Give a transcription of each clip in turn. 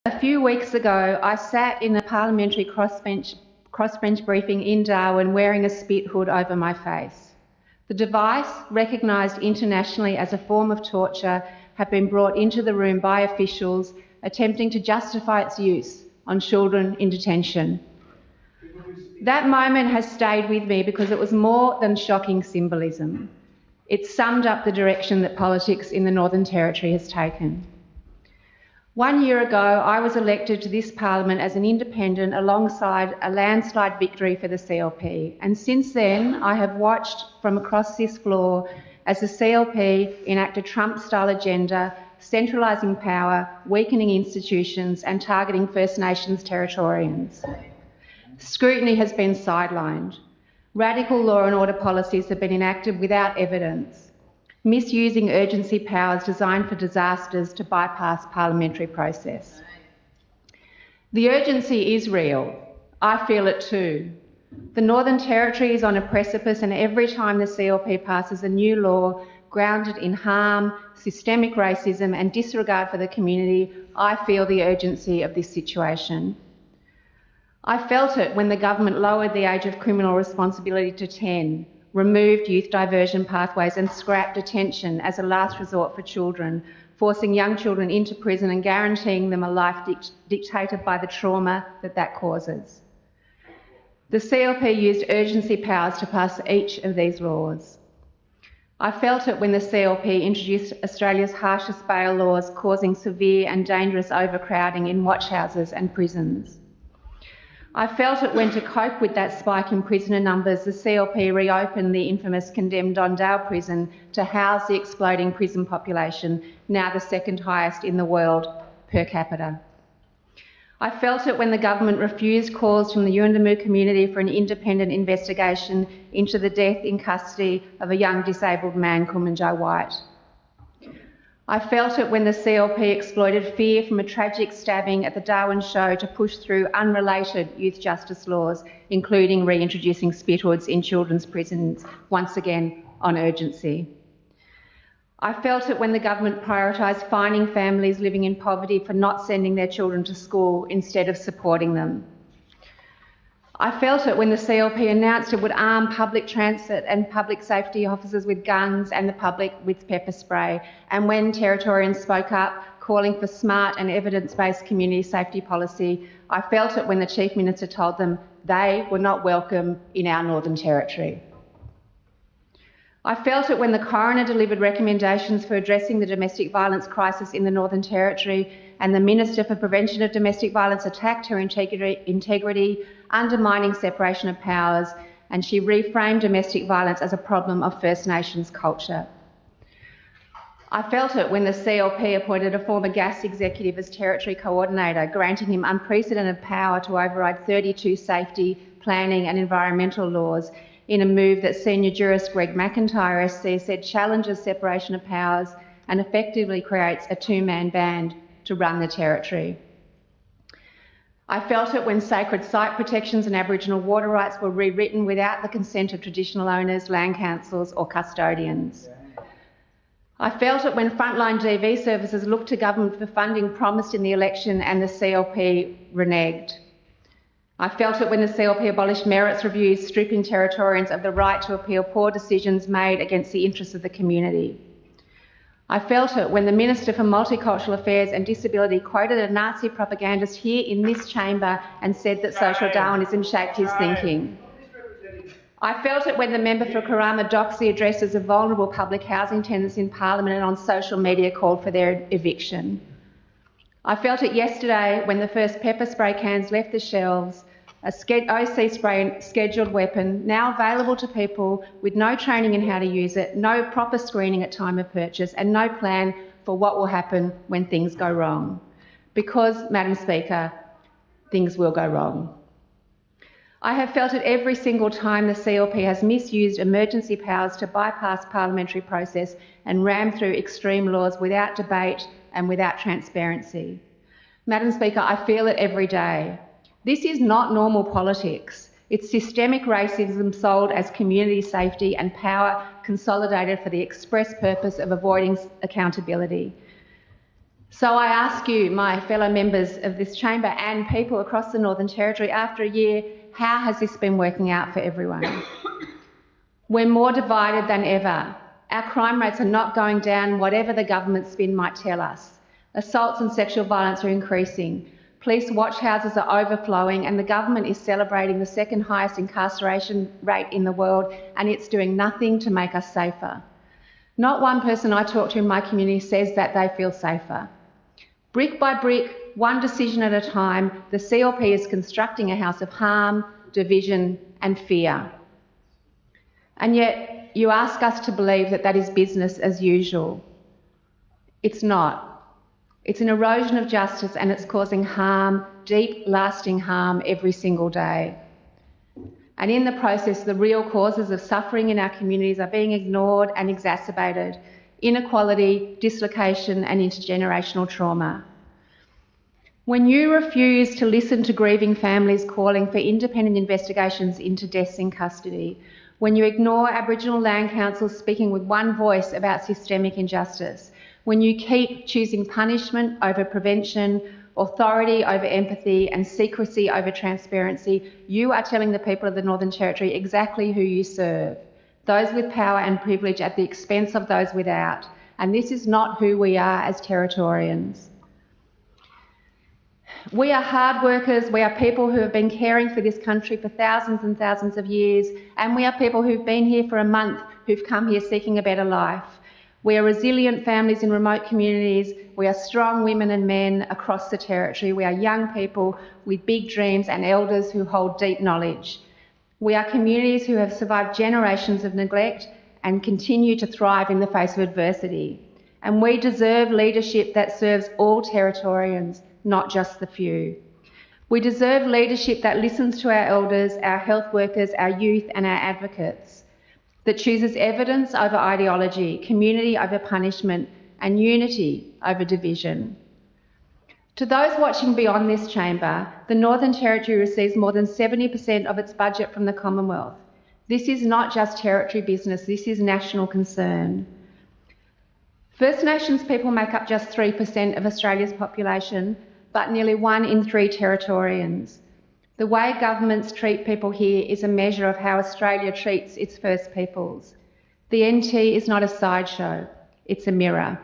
A few weeks ago, I sat in a parliamentary crossbench briefing in Darwin wearing a spit hood over my face. The device, recognised internationally as a form of torture, had been brought into the room by officials attempting to justify its use on children in detention. That moment has stayed with me because it was more than shocking symbolism. It summed up the direction that politics in the Northern Territory has taken. 1 year ago, I was elected to this parliament as an independent alongside a landslide victory for the CLP, and since then I have watched from across this floor as the CLP enact a Trump-style agenda, centralising power, weakening institutions and targeting First Nations Territorians. Scrutiny has been sidelined. Radical law and order policies have been enacted without evidence, misusing urgency powers designed for disasters to bypass parliamentary process. The urgency is real. I feel it too. The Northern Territory is on a precipice, and every time the CLP passes a new law grounded in harm, systemic racism and disregard for the community, I feel the urgency of this situation. I felt it when the government lowered the age of criminal responsibility to 10, removed youth diversion pathways and scrapped detention as a last resort for children, forcing young children into prison and guaranteeing them a life dictated by the trauma that causes. The CLP used urgency powers to pass each of these laws. I felt it when the CLP introduced Australia's harshest bail laws, causing severe and dangerous overcrowding in watchhouses and prisons. I felt it when, to cope with that spike in prisoner numbers, the CLP reopened the infamous condemned Don Dale prison to house the exploding prison population, now the second highest in the world per capita. I felt it when the government refused calls from the Yuendamu community for an independent investigation into the death in custody of a young disabled man, Kumanjai White. I felt it when the CLP exploited fear from a tragic stabbing at the Darwin show to push through unrelated youth justice laws, including reintroducing spit hoods in children's prisons, once again on urgency. I felt it when the government prioritised fining families living in poverty for not sending their children to school instead of supporting them. I felt it when the CLP announced it would arm public transit and public safety officers with guns and the public with pepper spray, and when Territorians spoke up calling for smart and evidence-based community safety policy. I felt it when the Chief Minister told them they were not welcome in our Northern Territory. I felt it when the coroner delivered recommendations for addressing the domestic violence crisis in the Northern Territory, and the Minister for Prevention of Domestic Violence attacked her integrity, undermining separation of powers, and she reframed domestic violence as a problem of First Nations culture. I felt it when the CLP appointed a former gas executive as Territory Coordinator, granting him unprecedented power to override 32 safety, planning and environmental laws, in a move that senior jurist Greg McIntyre SC said challenges separation of powers and effectively creates a two-man band to run the Territory. I felt it when sacred site protections and Aboriginal water rights were rewritten without the consent of traditional owners, land councils or custodians. I felt it when frontline DV services looked to government for funding promised in the election and the CLP reneged. I felt it when the CLP abolished merits reviews, stripping Territorians of the right to appeal poor decisions made against the interests of the community. I felt it when the Minister for Multicultural Affairs and Disability quoted a Nazi propagandist here in this chamber and said that social Darwinism shaped his thinking. I felt it when the member for Karama Doxy addresses of vulnerable public housing tenants in Parliament and on social media called for their eviction. I felt it yesterday when the first pepper spray cans left the shelves, a OC spray scheduled weapon now available to people with no training in how to use it, no proper screening at time of purchase and no plan for what will happen when things go wrong. Because, Madam Speaker, things will go wrong. I have felt it every single time the CLP has misused emergency powers to bypass parliamentary process and ram through extreme laws without debate and without transparency. Madam Speaker, I feel it every day. This is not normal politics. It's systemic racism sold as community safety and power consolidated for the express purpose of avoiding accountability. So I ask you, my fellow members of this chamber and people across the Northern Territory, after a year, how has this been working out for everyone? We're more divided than ever. Our crime rates are not going down, whatever the government spin might tell us. Assaults and sexual violence are increasing. Police watch houses are overflowing, and the government is celebrating the second highest incarceration rate in the world, and it's doing nothing to make us safer. Not one person I talk to in my community says that they feel safer. Brick by brick, one decision at a time, the CLP is constructing a house of harm, division and fear. And yet you ask us to believe that that is business as usual. It's not. It's an erosion of justice, and it's causing harm, deep, lasting harm every single day. And in the process, the real causes of suffering in our communities are being ignored and exacerbated: inequality, dislocation and intergenerational trauma. When you refuse to listen to grieving families calling for independent investigations into deaths in custody, when you ignore Aboriginal land councils speaking with one voice about systemic injustice, when you keep choosing punishment over prevention, authority over empathy and secrecy over transparency, you are telling the people of the Northern Territory exactly who you serve: those with power and privilege at the expense of those without. And this is not who we are as Territorians. We are hard workers, we are people who have been caring for this country for thousands and thousands of years, and we are people who've been here for a month, who've come here seeking a better life. We are resilient families in remote communities, we are strong women and men across the Territory, we are young people with big dreams and elders who hold deep knowledge. We are communities who have survived generations of neglect and continue to thrive in the face of adversity. And we deserve leadership that serves all Territorians, not just the few. We deserve leadership that listens to our elders, our health workers, our youth and our advocates, that chooses evidence over ideology, community over punishment and unity over division. To those watching beyond this chamber, the Northern Territory receives more than 70% of its budget from the Commonwealth. This is not just Territory business, this is national concern. First Nations people make up just 3% of Australia's population, but nearly 1 in 3 Territorians. The way governments treat people here is a measure of how Australia treats its First Peoples. The NT is not a sideshow, it's a mirror.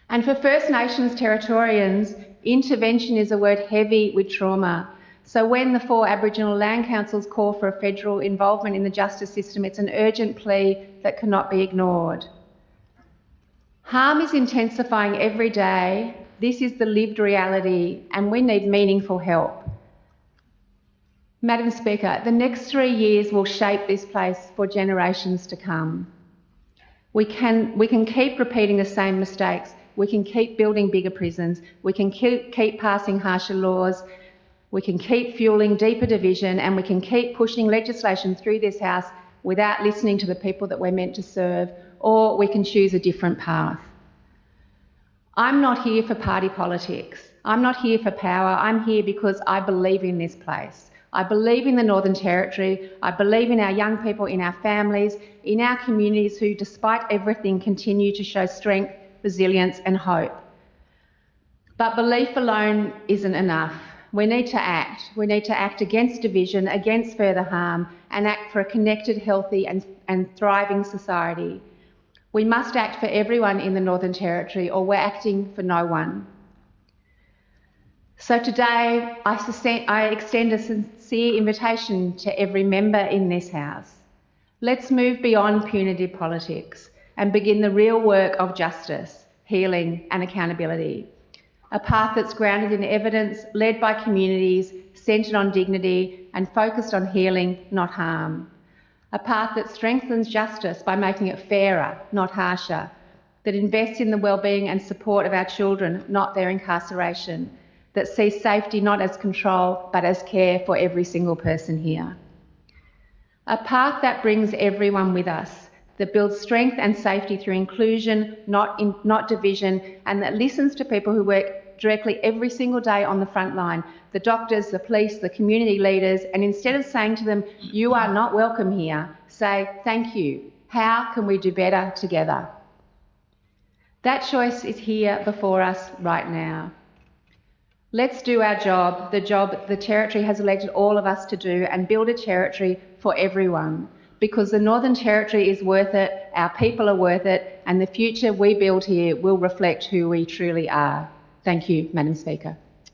And for First Nations Territorians, intervention is a word heavy with trauma. So when the 4 Aboriginal land councils call for a federal involvement in the justice system, it's an urgent plea that cannot be ignored. Harm is intensifying every day. This is the lived reality, and we need meaningful help. Madam Speaker, the next 3 years will shape this place for generations to come. We can keep repeating the same mistakes. We can keep building bigger prisons. We can keep passing harsher laws. We can keep fueling deeper division, and we can keep pushing legislation through this House without listening to the people that we're meant to serve, or we can choose a different path. I'm not here for party politics. I'm not here for power. I'm here because I believe in this place. I believe in the Northern Territory. I believe in our young people, in our families, in our communities who, despite everything, continue to show strength, resilience and hope. But belief alone isn't enough. We need to act. We need to act against division, against further harm, and act for a connected, healthy and thriving society. We must act for everyone in the Northern Territory, or we're acting for no one. So today, I extend a sincere invitation to every member in this House. Let's move beyond punitive politics and begin the real work of justice, healing and accountability. A path that's grounded in evidence, led by communities, centred on dignity and focused on healing, not harm. A path that strengthens justice by making it fairer, not harsher, that invests in the well-being and support of our children, not their incarceration, that sees safety not as control, but as care for every single person here. A path that brings everyone with us, that builds strength and safety through inclusion, not division, and that listens to people who work directly every single day on the front line, the doctors, the police, the community leaders, and instead of saying to them, "You are not welcome here," say, "Thank you. How can we do better together?" That choice is here before us right now. Let's do our job the Territory has elected all of us to do, and build a Territory for everyone, because the Northern Territory is worth it, our people are worth it, and the future we build here will reflect who we truly are. Thank you, Madam Speaker.